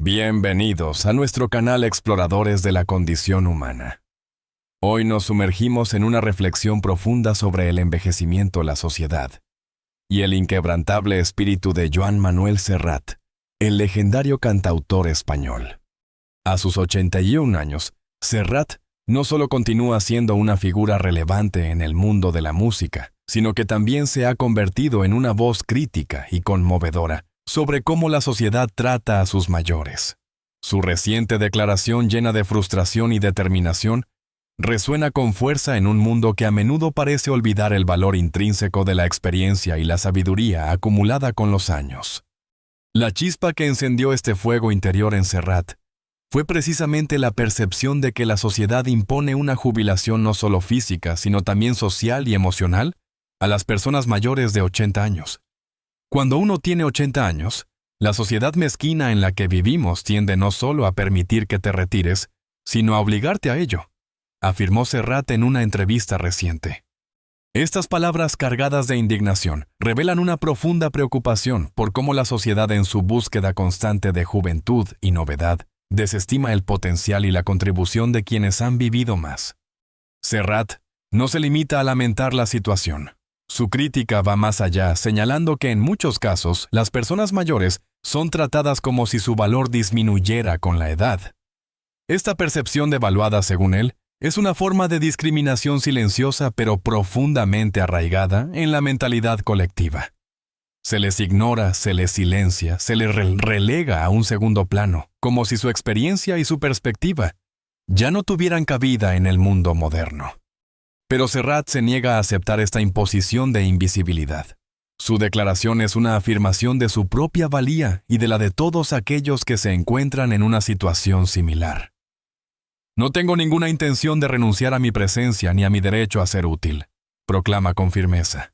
Bienvenidos a nuestro canal Exploradores de la Condición Humana. Hoy nos sumergimos en una reflexión profunda sobre el envejecimiento, la sociedad, y el inquebrantable espíritu de Joan Manuel Serrat, el legendario cantautor español. A sus 81 años, Serrat no solo continúa siendo una figura relevante en el mundo de la música, sino que también se ha convertido en una voz crítica y conmovedora sobre cómo la sociedad trata a sus mayores. Su reciente declaración llena de frustración y determinación resuena con fuerza en un mundo que a menudo parece olvidar el valor intrínseco de la experiencia y la sabiduría acumulada con los años. La chispa que encendió este fuego interior en Serrat fue precisamente la percepción de que la sociedad impone una jubilación no solo física, sino también social y emocional a las personas mayores de 80 años. Cuando uno tiene 80 años, la sociedad mezquina en la que vivimos tiende no solo a permitir que te retires, sino a obligarte a ello, afirmó Serrat en una entrevista reciente. Estas palabras cargadas de indignación revelan una profunda preocupación por cómo la sociedad, en su búsqueda constante de juventud y novedad, desestima el potencial y la contribución de quienes han vivido más. Serrat no se limita a lamentar la situación. Su crítica va más allá, señalando que en muchos casos las personas mayores son tratadas como si su valor disminuyera con la edad. Esta percepción devaluada, según él, es una forma de discriminación silenciosa pero profundamente arraigada en la mentalidad colectiva. Se les ignora, se les silencia, se les relega a un segundo plano, como si su experiencia y su perspectiva ya no tuvieran cabida en el mundo moderno. Pero Serrat se niega a aceptar esta imposición de invisibilidad. Su declaración es una afirmación de su propia valía y de la de todos aquellos que se encuentran en una situación similar. No tengo ninguna intención de renunciar a mi presencia ni a mi derecho a ser útil, proclama con firmeza.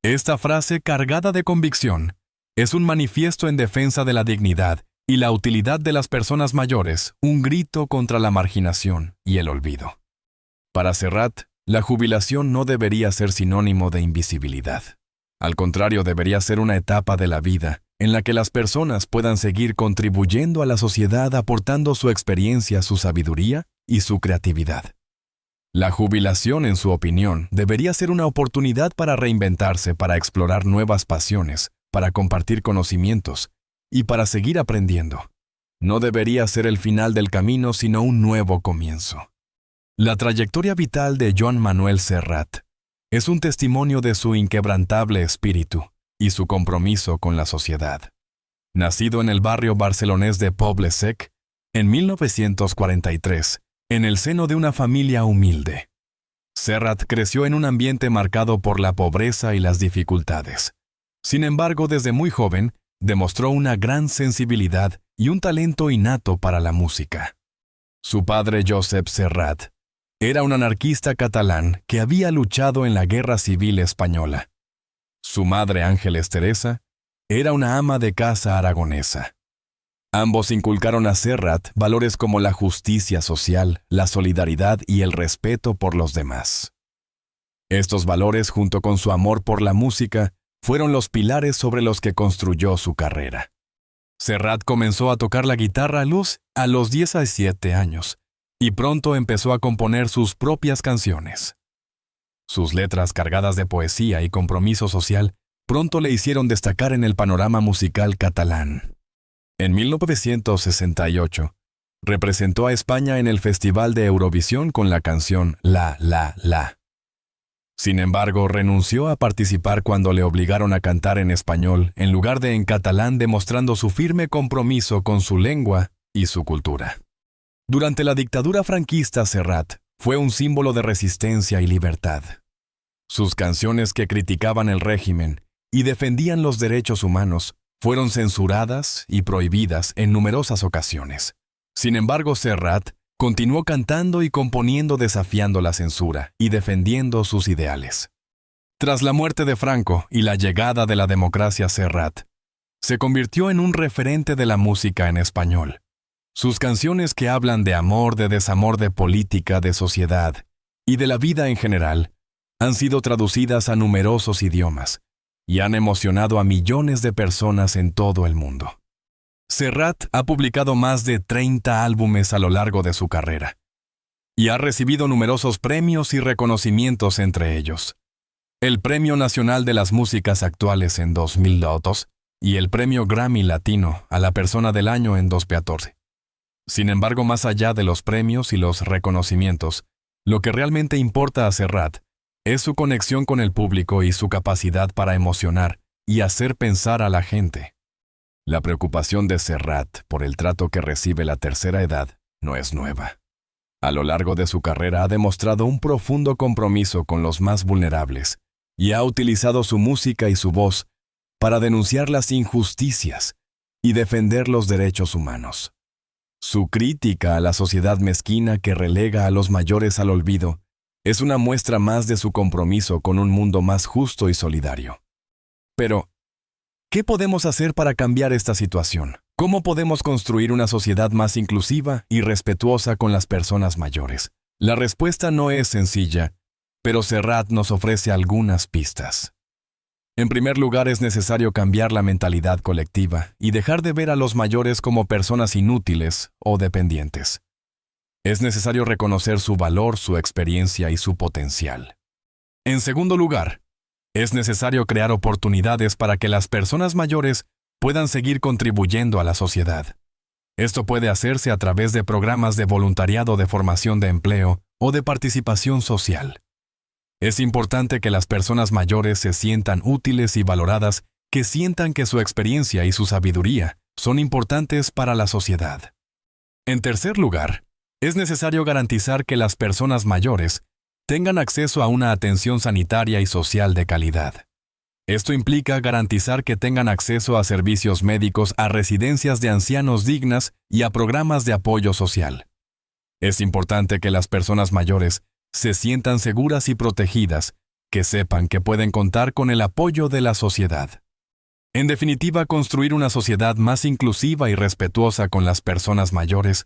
Esta frase cargada de convicción es un manifiesto en defensa de la dignidad y la utilidad de las personas mayores, un grito contra la marginación y el olvido. Para Serrat, la jubilación no debería ser sinónimo de invisibilidad. Al contrario, debería ser una etapa de la vida en la que las personas puedan seguir contribuyendo a la sociedad aportando su experiencia, su sabiduría y su creatividad. La jubilación, en su opinión, debería ser una oportunidad para reinventarse, para explorar nuevas pasiones, para compartir conocimientos y para seguir aprendiendo. No debería ser el final del camino, sino un nuevo comienzo. La trayectoria vital de Joan Manuel Serrat es un testimonio de su inquebrantable espíritu y su compromiso con la sociedad. Nacido en el barrio barcelonés de Poble Sec, en 1943, en el seno de una familia humilde, Serrat creció en un ambiente marcado por la pobreza y las dificultades. Sin embargo, desde muy joven, demostró una gran sensibilidad y un talento innato para la música. Su padre, Josep Serrat, era un anarquista catalán que había luchado en la Guerra Civil Española. Su madre, Ángeles Teresa, era una ama de casa aragonesa. Ambos inculcaron a Serrat valores como la justicia social, la solidaridad y el respeto por los demás. Estos valores, junto con su amor por la música, fueron los pilares sobre los que construyó su carrera. Serrat comenzó a tocar la guitarra a los 17 años, y pronto empezó a componer sus propias canciones. Sus letras, cargadas de poesía y compromiso social, pronto le hicieron destacar en el panorama musical catalán. En 1968, representó a España en el Festival de Eurovisión con la canción La, La, La. Sin embargo, renunció a participar cuando le obligaron a cantar en español en lugar de en catalán, demostrando su firme compromiso con su lengua y su cultura. Durante la dictadura franquista, Serrat fue un símbolo de resistencia y libertad. Sus canciones que criticaban el régimen y defendían los derechos humanos fueron censuradas y prohibidas en numerosas ocasiones. Sin embargo, Serrat continuó cantando y componiendo desafiando la censura y defendiendo sus ideales. Tras la muerte de Franco y la llegada de la democracia, Serrat se convirtió en un referente de la música en español. Sus canciones, que hablan de amor, de desamor, de política, de sociedad y de la vida en general, han sido traducidas a numerosos idiomas y han emocionado a millones de personas en todo el mundo. Serrat ha publicado más de 30 álbumes a lo largo de su carrera y ha recibido numerosos premios y reconocimientos, entre ellos el Premio Nacional de las Músicas Actuales en 2002 y el Premio Grammy Latino a la Persona del Año en 2014. Sin embargo, más allá de los premios y los reconocimientos, lo que realmente importa a Serrat es su conexión con el público y su capacidad para emocionar y hacer pensar a la gente. La preocupación de Serrat por el trato que recibe la tercera edad no es nueva. A lo largo de su carrera ha demostrado un profundo compromiso con los más vulnerables y ha utilizado su música y su voz para denunciar las injusticias y defender los derechos humanos. Su crítica a la sociedad mezquina que relega a los mayores al olvido es una muestra más de su compromiso con un mundo más justo y solidario. Pero, ¿qué podemos hacer para cambiar esta situación? ¿Cómo podemos construir una sociedad más inclusiva y respetuosa con las personas mayores? La respuesta no es sencilla, pero Serrat nos ofrece algunas pistas. En primer lugar, es necesario cambiar la mentalidad colectiva y dejar de ver a los mayores como personas inútiles o dependientes. Es necesario reconocer su valor, su experiencia y su potencial. En segundo lugar, es necesario crear oportunidades para que las personas mayores puedan seguir contribuyendo a la sociedad. Esto puede hacerse a través de programas de voluntariado, de formación de empleo o de participación social. Es importante que las personas mayores se sientan útiles y valoradas, que sientan que su experiencia y su sabiduría son importantes para la sociedad. En tercer lugar, es necesario garantizar que las personas mayores tengan acceso a una atención sanitaria y social de calidad. Esto implica garantizar que tengan acceso a servicios médicos, a residencias de ancianos dignas y a programas de apoyo social. Es importante que las personas mayores se sientan seguras y protegidas, que sepan que pueden contar con el apoyo de la sociedad. En definitiva, construir una sociedad más inclusiva y respetuosa con las personas mayores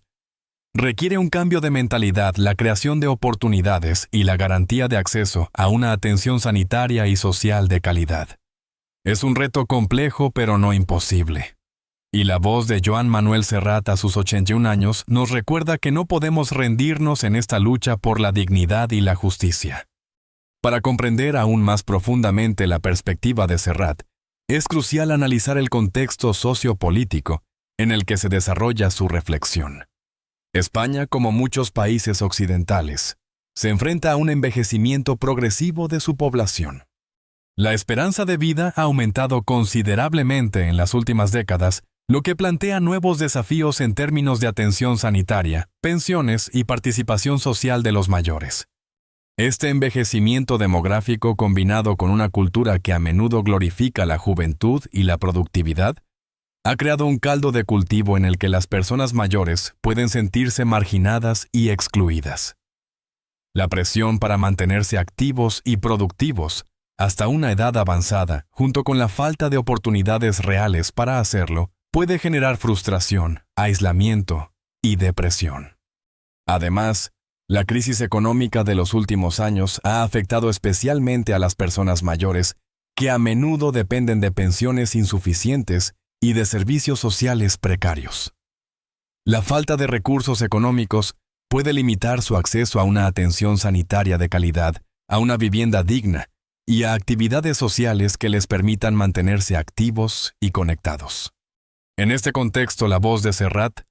requiere un cambio de mentalidad, la creación de oportunidades y la garantía de acceso a una atención sanitaria y social de calidad. Es un reto complejo, pero no imposible. Y la voz de Joan Manuel Serrat a sus 81 años nos recuerda que no podemos rendirnos en esta lucha por la dignidad y la justicia. Para comprender aún más profundamente la perspectiva de Serrat, es crucial analizar el contexto sociopolítico en el que se desarrolla su reflexión. España, como muchos países occidentales, se enfrenta a un envejecimiento progresivo de su población. La esperanza de vida ha aumentado considerablemente en las últimas décadas, lo que plantea nuevos desafíos en términos de atención sanitaria, pensiones y participación social de los mayores. Este envejecimiento demográfico, combinado con una cultura que a menudo glorifica la juventud y la productividad, ha creado un caldo de cultivo en el que las personas mayores pueden sentirse marginadas y excluidas. La presión para mantenerse activos y productivos hasta una edad avanzada, junto con la falta de oportunidades reales para hacerlo, puede generar frustración, aislamiento y depresión. Además, la crisis económica de los últimos años ha afectado especialmente a las personas mayores, que a menudo dependen de pensiones insuficientes y de servicios sociales precarios. La falta de recursos económicos puede limitar su acceso a una atención sanitaria de calidad, a una vivienda digna y a actividades sociales que les permitan mantenerse activos y conectados. En este contexto, la voz de Serrat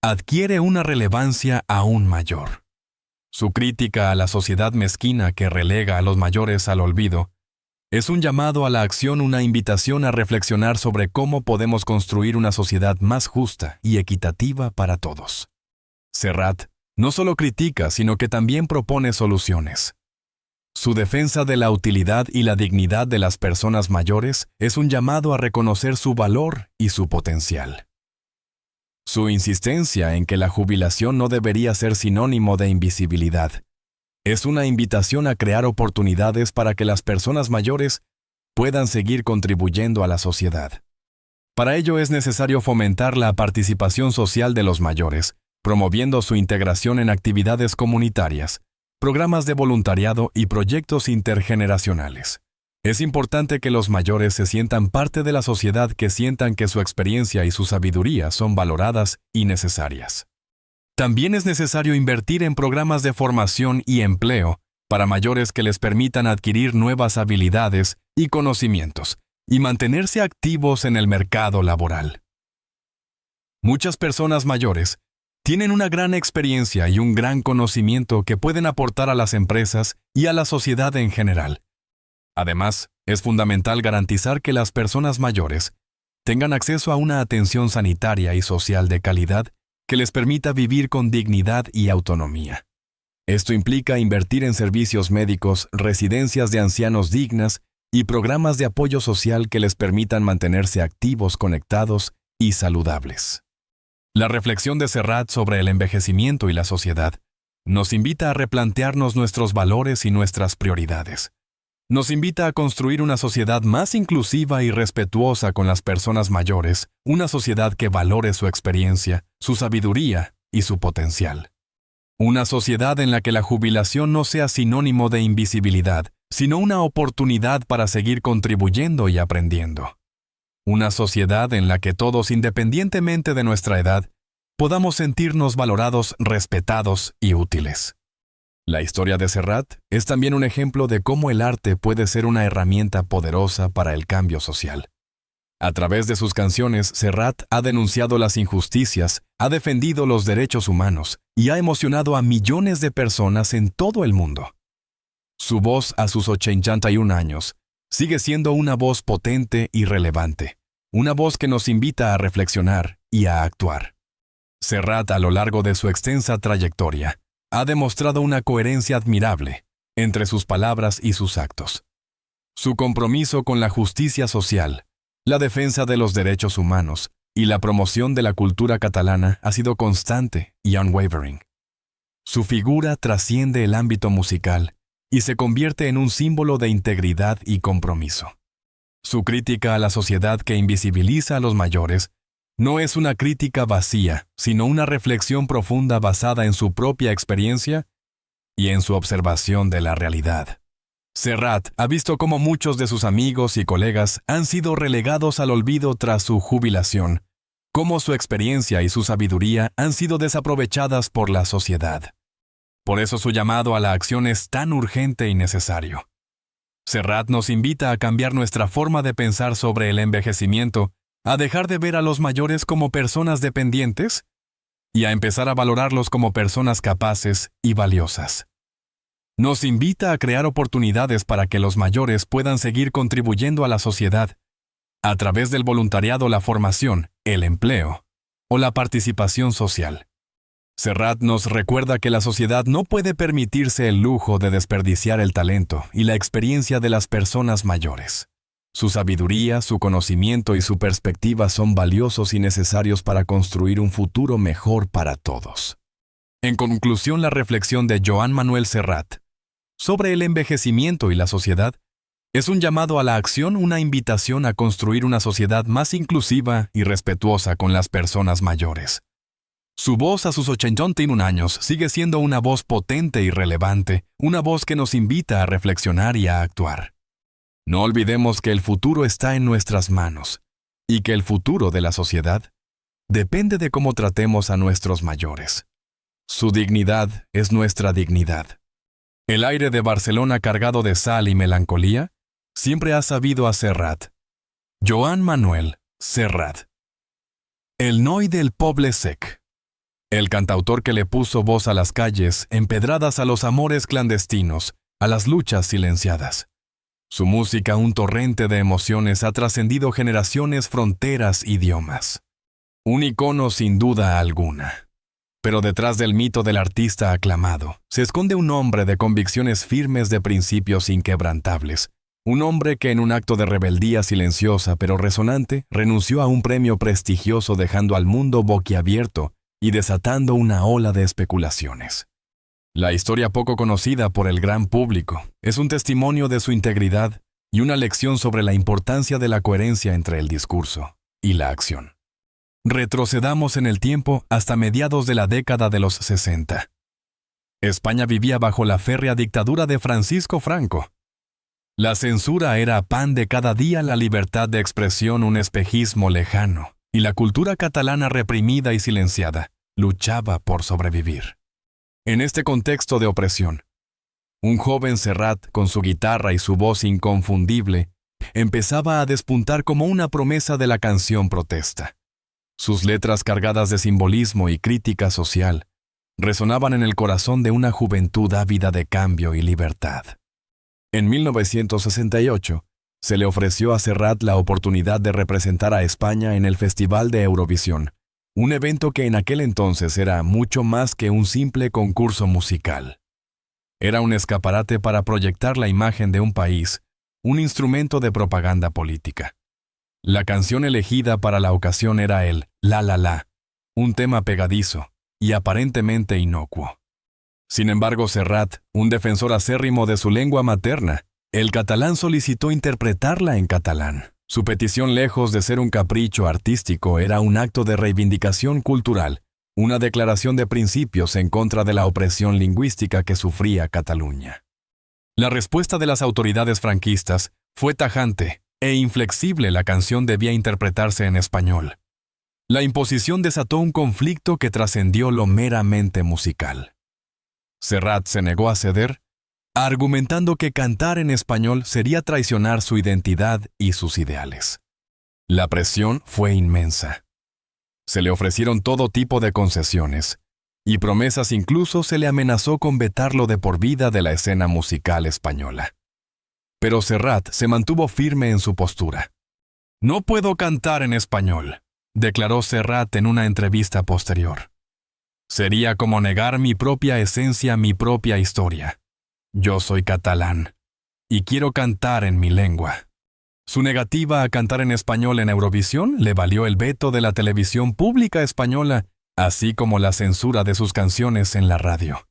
adquiere una relevancia aún mayor. Su crítica a la sociedad mezquina que relega a los mayores al olvido es un llamado a la acción, una invitación a reflexionar sobre cómo podemos construir una sociedad más justa y equitativa para todos. Serrat no solo critica, sino que también propone soluciones. Su defensa de la utilidad y la dignidad de las personas mayores es un llamado a reconocer su valor y su potencial. Su insistencia en que la jubilación no debería ser sinónimo de invisibilidad es una invitación a crear oportunidades para que las personas mayores puedan seguir contribuyendo a la sociedad. Para ello es necesario fomentar la participación social de los mayores, promoviendo su integración en actividades comunitarias, programas de voluntariado y proyectos intergeneracionales. Es importante que los mayores se sientan parte de la sociedad, que sientan que su experiencia y su sabiduría son valoradas y necesarias. También es necesario invertir en programas de formación y empleo para mayores que les permitan adquirir nuevas habilidades y conocimientos y mantenerse activos en el mercado laboral. Muchas personas mayores tienen una gran experiencia y un gran conocimiento que pueden aportar a las empresas y a la sociedad en general. Además, es fundamental garantizar que las personas mayores tengan acceso a una atención sanitaria y social de calidad que les permita vivir con dignidad y autonomía. Esto implica invertir en servicios médicos, residencias de ancianos dignas y programas de apoyo social que les permitan mantenerse activos, conectados y saludables. La reflexión de Serrat sobre el envejecimiento y la sociedad nos invita a replantearnos nuestros valores y nuestras prioridades. Nos invita a construir una sociedad más inclusiva y respetuosa con las personas mayores, una sociedad que valore su experiencia, su sabiduría y su potencial. Una sociedad en la que la jubilación no sea sinónimo de invisibilidad, sino una oportunidad para seguir contribuyendo y aprendiendo. Una sociedad en la que todos, independientemente de nuestra edad, podamos sentirnos valorados, respetados y útiles. La historia de Serrat es también un ejemplo de cómo el arte puede ser una herramienta poderosa para el cambio social. A través de sus canciones, Serrat ha denunciado las injusticias, ha defendido los derechos humanos y ha emocionado a millones de personas en todo el mundo. Su voz a sus 81 años sigue siendo una voz potente y relevante, una voz que nos invita a reflexionar y a actuar. Serrat, a lo largo de su extensa trayectoria, ha demostrado una coherencia admirable entre sus palabras y sus actos. Su compromiso con la justicia social, la defensa de los derechos humanos y la promoción de la cultura catalana ha sido constante y unwavering. Su figura trasciende el ámbito musical y se convierte en un símbolo de integridad y compromiso. Su crítica a la sociedad que invisibiliza a los mayores no es una crítica vacía, sino una reflexión profunda basada en su propia experiencia y en su observación de la realidad. Serrat ha visto cómo muchos de sus amigos y colegas han sido relegados al olvido tras su jubilación, cómo su experiencia y su sabiduría han sido desaprovechadas por la sociedad. Por eso su llamado a la acción es tan urgente y necesario. Serrat nos invita a cambiar nuestra forma de pensar sobre el envejecimiento, a dejar de ver a los mayores como personas dependientes y a empezar a valorarlos como personas capaces y valiosas. Nos invita a crear oportunidades para que los mayores puedan seguir contribuyendo a la sociedad a través del voluntariado, la formación, el empleo o la participación social. Serrat nos recuerda que la sociedad no puede permitirse el lujo de desperdiciar el talento y la experiencia de las personas mayores. Su sabiduría, su conocimiento y su perspectiva son valiosos y necesarios para construir un futuro mejor para todos. En conclusión, la reflexión de Joan Manuel Serrat sobre el envejecimiento y la sociedad es un llamado a la acción, una invitación a construir una sociedad más inclusiva y respetuosa con las personas mayores. Su voz a sus 81 años sigue siendo una voz potente y relevante, una voz que nos invita a reflexionar y a actuar. No olvidemos que el futuro está en nuestras manos y que el futuro de la sociedad depende de cómo tratemos a nuestros mayores. Su dignidad es nuestra dignidad. El aire de Barcelona cargado de sal y melancolía siempre ha sabido a Serrat. Joan Manuel Serrat. El noi del Poble Sec. El cantautor que le puso voz a las calles, empedradas, a los amores clandestinos, a las luchas silenciadas. Su música, un torrente de emociones, ha trascendido generaciones, fronteras, idiomas. Un icono sin duda alguna. Pero detrás del mito del artista aclamado, se esconde un hombre de convicciones firmes, de principios inquebrantables. Un hombre que en un acto de rebeldía silenciosa pero resonante, renunció a un premio prestigioso, dejando al mundo boquiabierto y desatando una ola de especulaciones. La historia poco conocida por el gran público es un testimonio de su integridad y una lección sobre la importancia de la coherencia entre el discurso y la acción. Retrocedamos en el tiempo hasta mediados de la década de los 60. España vivía bajo la férrea dictadura de Francisco Franco. La censura era pan de cada día, la libertad de expresión un espejismo lejano, y la cultura catalana reprimida y silenciada luchaba por sobrevivir. En este contexto de opresión, un joven Serrat, con su guitarra y su voz inconfundible, empezaba a despuntar como una promesa de la canción protesta. Sus letras cargadas de simbolismo y crítica social resonaban en el corazón de una juventud ávida de cambio y libertad. En 1968, se le ofreció a Serrat la oportunidad de representar a España en el Festival de Eurovisión, un evento que en aquel entonces era mucho más que un simple concurso musical. Era un escaparate para proyectar la imagen de un país, un instrumento de propaganda política. La canción elegida para la ocasión era el La La La, un tema pegadizo y aparentemente inocuo. Sin embargo, Serrat, un defensor acérrimo de su lengua materna, el catalán, solicitó interpretarla en catalán. Su petición, lejos de ser un capricho artístico, era un acto de reivindicación cultural, una declaración de principios en contra de la opresión lingüística que sufría Cataluña. La respuesta de las autoridades franquistas fue tajante e inflexible. La canción debía interpretarse en español. La imposición desató un conflicto que trascendió lo meramente musical. Serrat se negó a ceder, argumentando que cantar en español sería traicionar su identidad y sus ideales. La presión fue inmensa. Se le ofrecieron todo tipo de concesiones y promesas, incluso se le amenazó con vetarlo de por vida de la escena musical española. Pero Serrat se mantuvo firme en su postura. «No puedo cantar en español», declaró Serrat en una entrevista posterior. «Sería como negar mi propia esencia, mi propia historia. Yo soy catalán y quiero cantar en mi lengua». Su negativa a cantar en español en Eurovisión le valió el veto de la televisión pública española, así como la censura de sus canciones en la radio.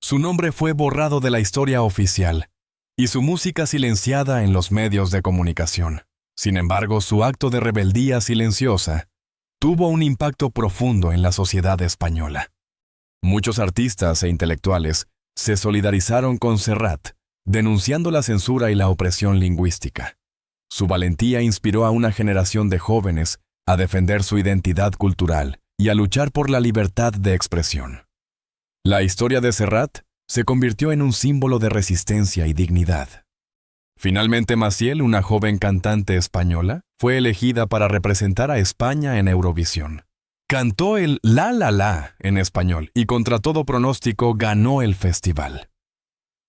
Su nombre fue borrado de la historia oficial y su música silenciada en los medios de comunicación. Sin embargo, su acto de rebeldía silenciosa tuvo un impacto profundo en la sociedad española. Muchos artistas e intelectuales se solidarizaron con Serrat, denunciando la censura y la opresión lingüística. Su valentía inspiró a una generación de jóvenes a defender su identidad cultural y a luchar por la libertad de expresión. La historia de Serrat se convirtió en un símbolo de resistencia y dignidad. Finalmente, Maciel, una joven cantante española, fue elegida para representar a España en Eurovisión. Cantó el La La La en español y contra todo pronóstico ganó el festival.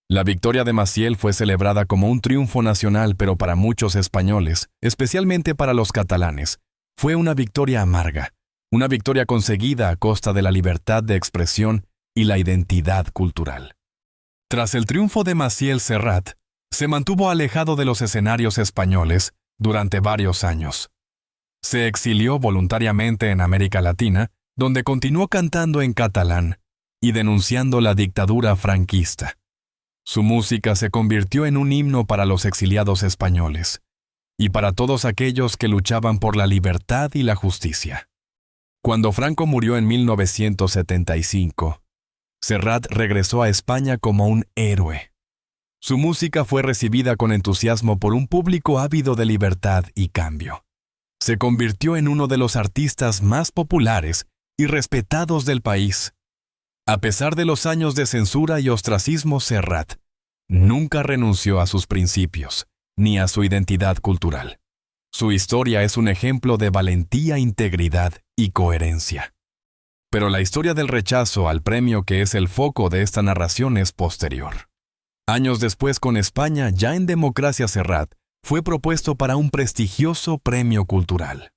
La victoria de Maciel fue celebrada como un triunfo nacional, pero para muchos españoles, especialmente para los catalanes, fue una victoria amarga, una victoria conseguida a costa de la libertad de expresión y la identidad cultural. Tras el triunfo de Maciel, Serrat se mantuvo alejado de los escenarios españoles durante varios años. Se exilió voluntariamente en América Latina, donde continuó cantando en catalán y denunciando la dictadura franquista. Su música se convirtió en un himno para los exiliados españoles y para todos aquellos que luchaban por la libertad y la justicia. Cuando Franco murió en 1975, Serrat regresó a España como un héroe. Su música fue recibida con entusiasmo por un público ávido de libertad y cambio. Se convirtió en uno de los artistas más populares y respetados del país. A pesar de los años de censura y ostracismo, Serrat nunca renunció a sus principios ni a su identidad cultural. Su historia es un ejemplo de valentía, integridad y coherencia. Pero la historia del rechazo al premio, que es el foco de esta narración, es posterior. Años después, con España ya en democracia, Serrat fue propuesto para un prestigioso premio cultural.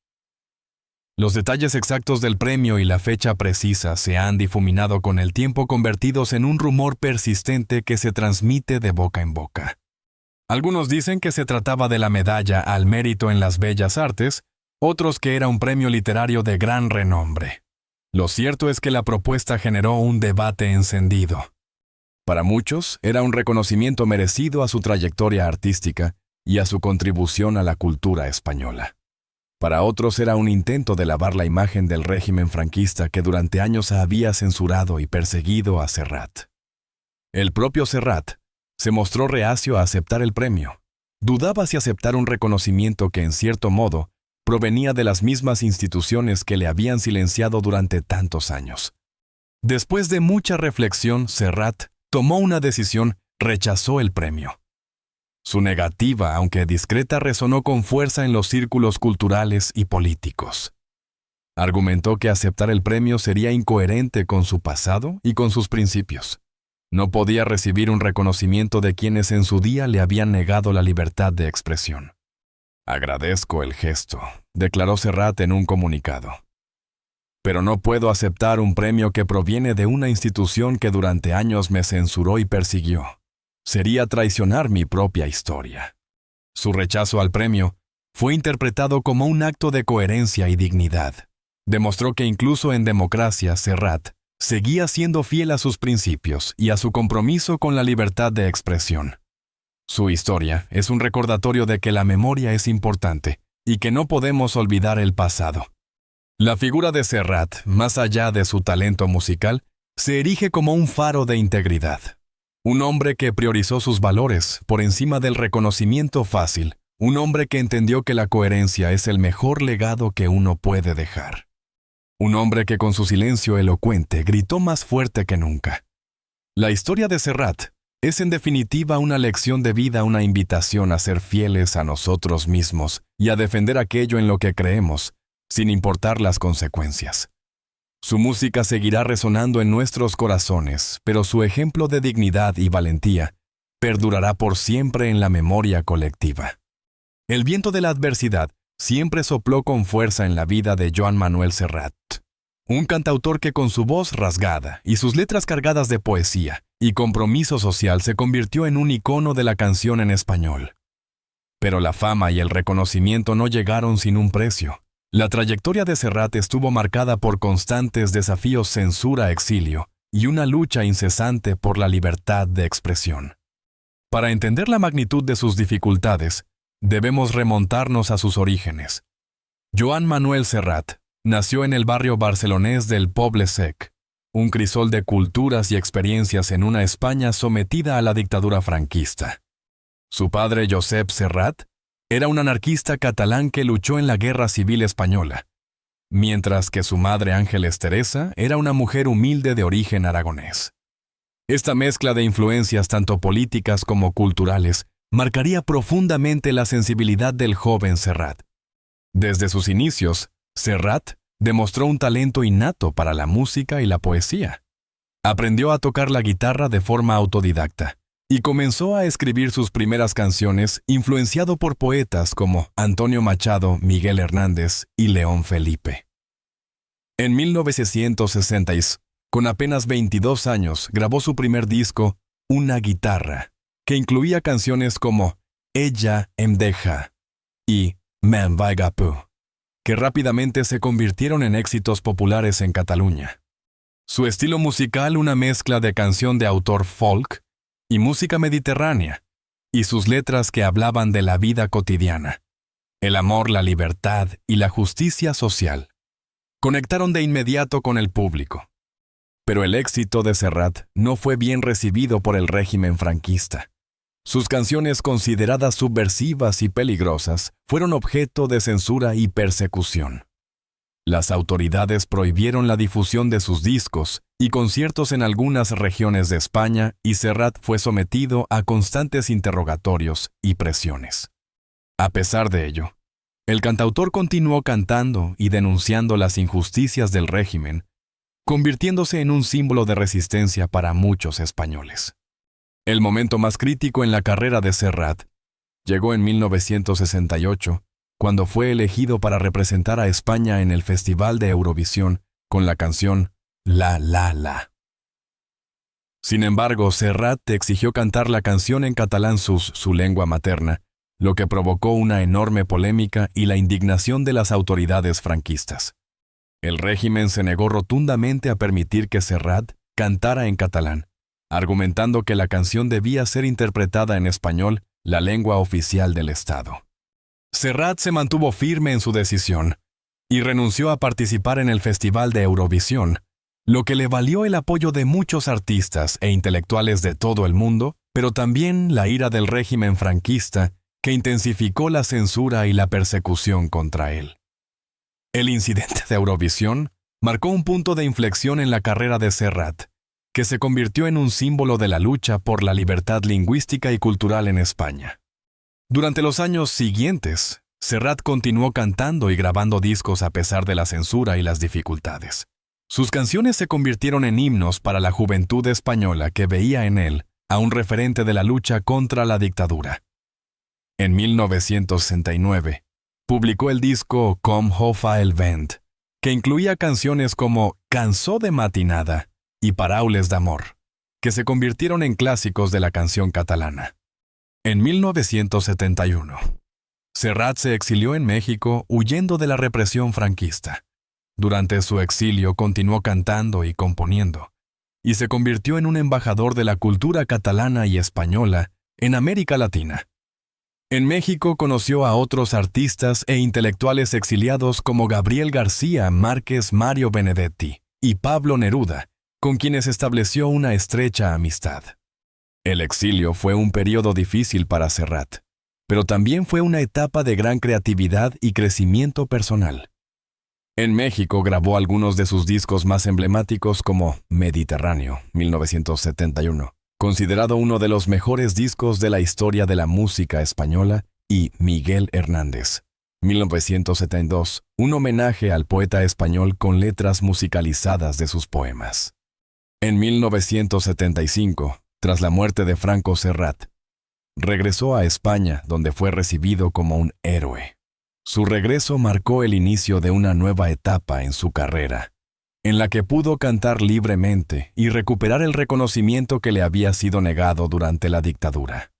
Los detalles exactos del premio y la fecha precisa se han difuminado con el tiempo, convertidos en un rumor persistente que se transmite de boca en boca. Algunos dicen que se trataba de la medalla al mérito en las bellas artes, otros que era un premio literario de gran renombre. Lo cierto es que la propuesta generó un debate encendido. Para muchos, era un reconocimiento merecido a su trayectoria artística y a su contribución a la cultura española. Para otros era un intento de lavar la imagen del régimen franquista que durante años había censurado y perseguido a Serrat. El propio Serrat se mostró reacio a aceptar el premio, Dudaba si aceptar un reconocimiento que, en cierto modo, provenía de las mismas instituciones que le habían silenciado durante tantos años. Después de mucha reflexión, Serrat tomó una decisión: rechazó el premio. Su negativa, aunque discreta, resonó con fuerza en los círculos culturales y políticos. Argumentó que aceptar el premio sería incoherente con su pasado y con sus principios. No podía recibir un reconocimiento de quienes en su día le habían negado la libertad de expresión. «Agradezco el gesto», declaró Serrat en un comunicado. «Pero no puedo aceptar un premio que proviene de una institución que durante años me censuró y persiguió. Sería traicionar mi propia historia». Su rechazo al premio fue interpretado como un acto de coherencia y dignidad. Demostró que incluso en democracia, Serrat seguía siendo fiel a sus principios y a su compromiso con la libertad de expresión. Su historia es un recordatorio de que la memoria es importante y que no podemos olvidar el pasado. La figura de Serrat, más allá de su talento musical, se erige como un faro de integridad. Un hombre que priorizó sus valores por encima del reconocimiento fácil. Un hombre que entendió que la coherencia es el mejor legado que uno puede dejar. Un hombre que con su silencio elocuente gritó más fuerte que nunca. La historia de Serrat es en definitiva una lección de vida, una invitación a ser fieles a nosotros mismos y a defender aquello en lo que creemos, sin importar las consecuencias. Su música seguirá resonando en nuestros corazones, pero su ejemplo de dignidad y valentía perdurará por siempre en la memoria colectiva. El viento de la adversidad siempre sopló con fuerza en la vida de Joan Manuel Serrat, un cantautor que con su voz rasgada y sus letras cargadas de poesía y compromiso social se convirtió en un icono de la canción en español. Pero la fama y el reconocimiento no llegaron sin un precio. La trayectoria de Serrat estuvo marcada por constantes desafíos, censura, exilio y una lucha incesante por la libertad de expresión. Para entender la magnitud de sus dificultades, debemos remontarnos a sus orígenes. Joan Manuel Serrat nació en el barrio barcelonés del Poble Sec, un crisol de culturas y experiencias en una España sometida a la dictadura franquista. Su padre, Josep Serrat, era un anarquista catalán que luchó en la Guerra Civil Española, mientras que su madre, Ángeles Teresa, era una mujer humilde de origen aragonés. Esta mezcla de influencias tanto políticas como culturales marcaría profundamente la sensibilidad del joven Serrat. Desde sus inicios, Serrat demostró un talento innato para la música y la poesía. Aprendió a tocar la guitarra de forma autodidacta y comenzó a escribir sus primeras canciones influenciado por poetas como Antonio Machado, Miguel Hernández y León Felipe. En 1966, con apenas 22 años, grabó su primer disco, Una guitarra, que incluía canciones como Ella em deja y Me'n vaig a pu, que rápidamente se convirtieron en éxitos populares en Cataluña. Su estilo musical, una mezcla de canción de autor folk y música mediterránea, y sus letras que hablaban de la vida cotidiana, el amor, la libertad y la justicia social, conectaron de inmediato con el público. Pero el éxito de Serrat no fue bien recibido por el régimen franquista. Sus canciones, consideradas subversivas y peligrosas, fueron objeto de censura y persecución. Las autoridades prohibieron la difusión de sus discos y conciertos en algunas regiones de España, y Serrat fue sometido a constantes interrogatorios y presiones. A pesar de ello, el cantautor continuó cantando y denunciando las injusticias del régimen, convirtiéndose en un símbolo de resistencia para muchos españoles. El momento más crítico en la carrera de Serrat llegó en 1968, cuando fue elegido para representar a España en el Festival de Eurovisión con la canción La La La. Sin embargo, Serrat exigió cantar la canción en catalán, su lengua materna, lo que provocó una enorme polémica y la indignación de las autoridades franquistas. El régimen se negó rotundamente a permitir que Serrat cantara en catalán, argumentando que la canción debía ser interpretada en español, la lengua oficial del Estado. Serrat se mantuvo firme en su decisión y renunció a participar en el Festival de Eurovisión, lo que le valió el apoyo de muchos artistas e intelectuales de todo el mundo, pero también la ira del régimen franquista que intensificó la censura y la persecución contra él. El incidente de Eurovisión marcó un punto de inflexión en la carrera de Serrat, que se convirtió en un símbolo de la lucha por la libertad lingüística y cultural en España. Durante los años siguientes, Serrat continuó cantando y grabando discos a pesar de la censura y las dificultades. Sus canciones se convirtieron en himnos para la juventud española que veía en él a un referente de la lucha contra la dictadura. En 1969, publicó el disco Com ho fa el vent, que incluía canciones como Cançó de matinada y Paraules d'amor, que se convirtieron en clásicos de la canción catalana. En 1971, Serrat se exilió en México huyendo de la represión franquista. Durante su exilio continuó cantando y componiendo, y se convirtió en un embajador de la cultura catalana y española en América Latina. En México conoció a otros artistas e intelectuales exiliados como Gabriel García Márquez, Mario Benedetti y Pablo Neruda, con quienes estableció una estrecha amistad. El exilio fue un periodo difícil para Serrat, pero también fue una etapa de gran creatividad y crecimiento personal. En México grabó algunos de sus discos más emblemáticos como Mediterráneo, 1971, considerado uno de los mejores discos de la historia de la música española, y Miguel Hernández, 1972, un homenaje al poeta español con letras musicalizadas de sus poemas. En 1975, tras la muerte de Franco Serrat, regresó a España, donde fue recibido como un héroe. Su regreso marcó el inicio de una nueva etapa en su carrera, en la que pudo cantar libremente y recuperar el reconocimiento que le había sido negado durante la dictadura.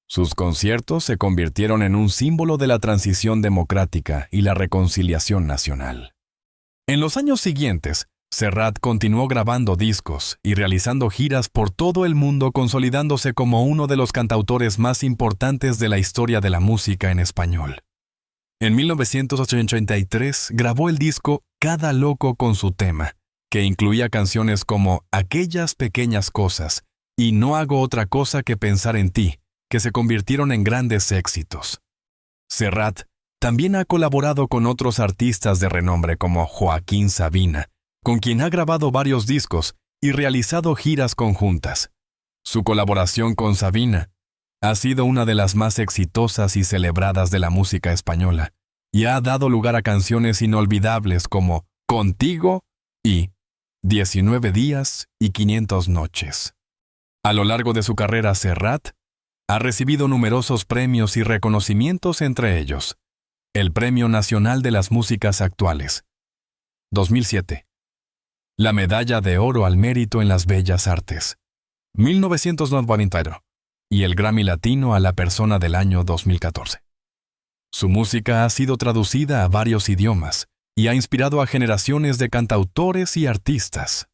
Sus conciertos se convirtieron en un símbolo de la transición democrática y la reconciliación nacional. En los años siguientes, Serrat continuó grabando discos y realizando giras por todo el mundo, consolidándose como uno de los cantautores más importantes de la historia de la música en español. En 1983 grabó el disco Cada loco con su tema, que incluía canciones como Aquellas pequeñas cosas y No hago otra cosa que pensar en ti, que se convirtieron en grandes éxitos. Serrat también ha colaborado con otros artistas de renombre como Joaquín Sabina, con quien ha grabado varios discos y realizado giras conjuntas. Su colaboración con Sabina ha sido una de las más exitosas y celebradas de la música española, y ha dado lugar a canciones inolvidables como Contigo y 19 días y 500 noches. A lo largo de su carrera, Serrat ha recibido numerosos premios y reconocimientos, entre ellos el Premio Nacional de las Músicas Actuales, 2007, la Medalla de Oro al Mérito en las Bellas Artes, 1990, y el Grammy Latino a la Persona del Año 2014. Su música ha sido traducida a varios idiomas y ha inspirado a generaciones de cantautores y artistas.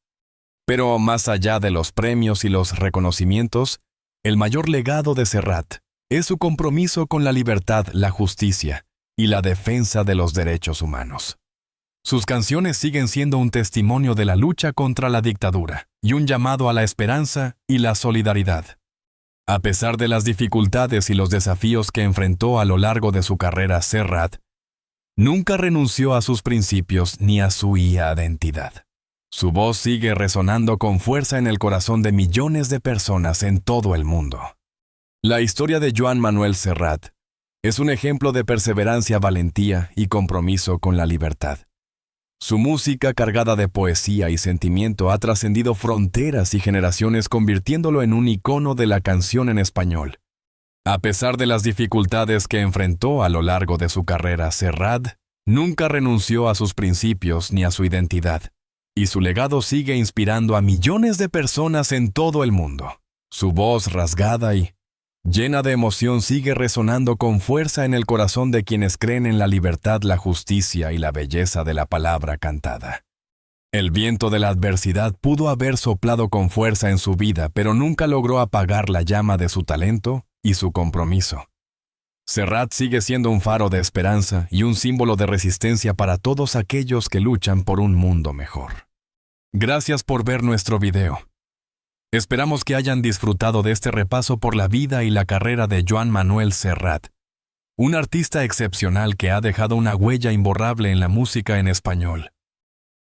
Pero más allá de los premios y los reconocimientos, el mayor legado de Serrat es su compromiso con la libertad, la justicia y la defensa de los derechos humanos. Sus canciones siguen siendo un testimonio de la lucha contra la dictadura y un llamado a la esperanza y la solidaridad. A pesar de las dificultades y los desafíos que enfrentó a lo largo de su carrera, Serrat nunca renunció a sus principios ni a su identidad. Su voz sigue resonando con fuerza en el corazón de millones de personas en todo el mundo. La historia de Joan Manuel Serrat es un ejemplo de perseverancia, valentía y compromiso con la libertad. Su música, cargada de poesía y sentimiento, ha trascendido fronteras y generaciones, convirtiéndolo en un icono de la canción en español. A pesar de las dificultades que enfrentó a lo largo de su carrera, Serrat nunca renunció a sus principios ni a su identidad, y su legado sigue inspirando a millones de personas en todo el mundo. Su voz rasgada y llena de emoción sigue resonando con fuerza en el corazón de quienes creen en la libertad, la justicia y la belleza de la palabra cantada. El viento de la adversidad pudo haber soplado con fuerza en su vida, pero nunca logró apagar la llama de su talento y su compromiso. Serrat sigue siendo un faro de esperanza y un símbolo de resistencia para todos aquellos que luchan por un mundo mejor. Gracias por ver nuestro video. Esperamos que hayan disfrutado de este repaso por la vida y la carrera de Joan Manuel Serrat, un artista excepcional que ha dejado una huella imborrable en la música en español.